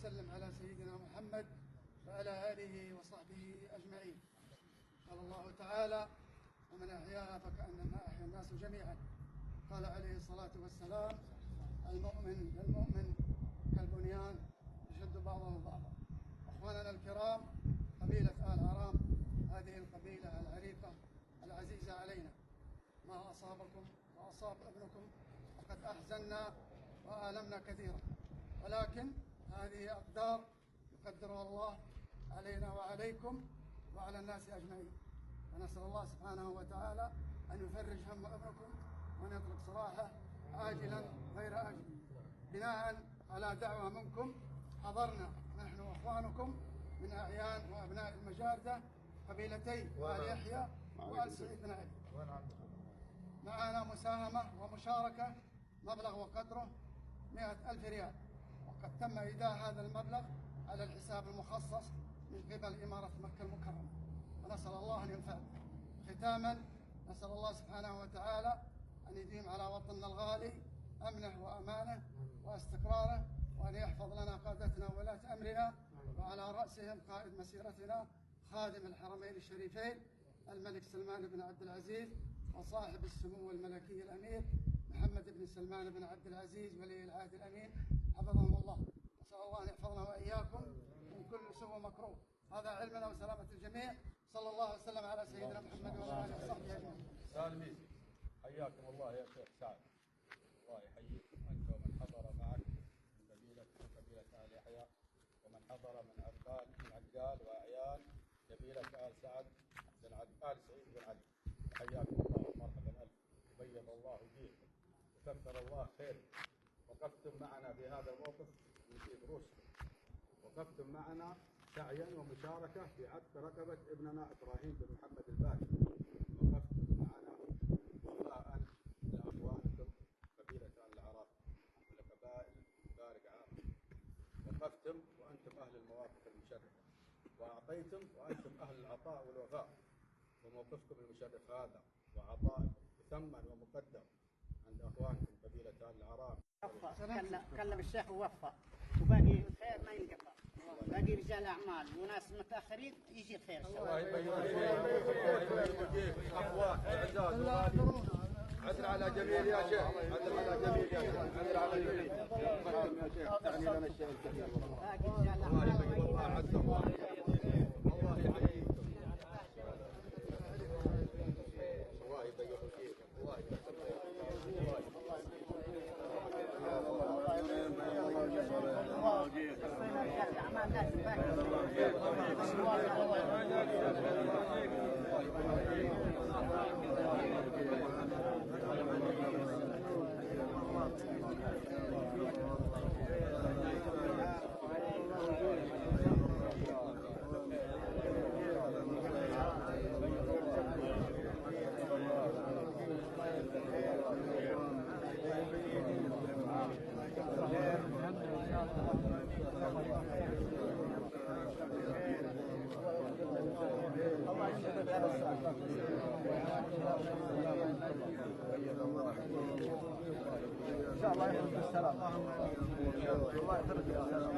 وسلم على سيدنا محمد وعلى آله وصحبه أجمعين. قال الله تعالى: ومن أحياها فكأنما أحيا الناس جميعا. قال عليه الصلاة والسلام: المؤمن للمؤمن كالبنيان يشد بعضه بعضا. أخواننا الكرام، قبيلة آل عرام هذه القبيلة العريقة العزيزة علينا، ما أصابكم وأصاب ابنكم فقد أحزننا وآلمنا كثيرا، ولكن هذه أقدار يقدرها الله علينا وعليكم وعلى الناس أجمعين. ونسأل الله سبحانه وتعالى أن يفرج هم ابنكم وأن يطلق سراحه عاجلا غير آجل. بناء على دعوة منكم حضرنا نحن وأخوانكم من أعيان وأبناء المجاردة قبيلتي آل يحيى وآل سعيد بن علي. معنا مساهمة ومشاركة مبلغ وقدره 100,000 ريال، وقد تم إيداع هذا المبلغ على الحساب المخصص من قبل إمارة مكة المكرمة، ونسأل الله أن ينفع. ختاما، نسأل الله سبحانه وتعالى أن يديم على وطننا الغالي أمنه وأمانه واستقراره، وأن يحفظ لنا قادتنا وولاة أمرنا، وعلى رأسهم قائد مسيرتنا خادم الحرمين الشريفين الملك سلمان بن عبد العزيز، وصاحب السمو الملكي الأمير محمد بن سلمان بن عبد العزيز ولي العهد الأمين، حفظهم الله. نسأل الله أن يحفظنا وإياكم من كل سوء مكروه. هذا علمنا وسلامة الجميع. صلى الله وسلم على سيدنا محمد وعلى آله وصحبه أجمعين. سالمين، حياكم الله يا شيخ سعد، الله يحييكم أنت ومن حضر معك من قبيلة آل يحيى، ومن حضر من عقال وأعيان قبيلة آل سعد بن آل سعيد بن علي. حياكم الله ومرحبا ألف، وبيض الله وجيهكم وكثر الله خيركم. وقفتم معنا في هذا الموقف نجيب روسكم، وقفتم معنا سعيا ومشاركة في عتق رقبة ابننا إبراهيم بن محمد الباكر، وقفتم معنا وفاء لأخوانكم قبيلة آل العراق ولقبائل بارق عام. وقفتم وأنتم أهل المواقف المشرفة، وأعطيتم وأنتم أهل العطاء والوفاء. وموقفكم المشرف هذا وعطائكم مثمن ومقدر عند أخوانكم قبيلة آل العراق. كلم الشيخ ووفى، وباقي الخير ما ينقطع، باقي رجال اعمال وناس متاخرين يجي الخير. الله يبارك فيك اخوان اعزاز وغالي، عدل على جميل يا شيخ، عدل على جميل يا شيخ، عدل على جميل يا شيخ، تعني لنا الشيء الكثير والله. باقي رجال اعمال الله عز وجل، الله يحييكم، الله يبارك فيك، الله يبارك إن شاء الله يخرج بالسلام. الله يخرج بالسلام.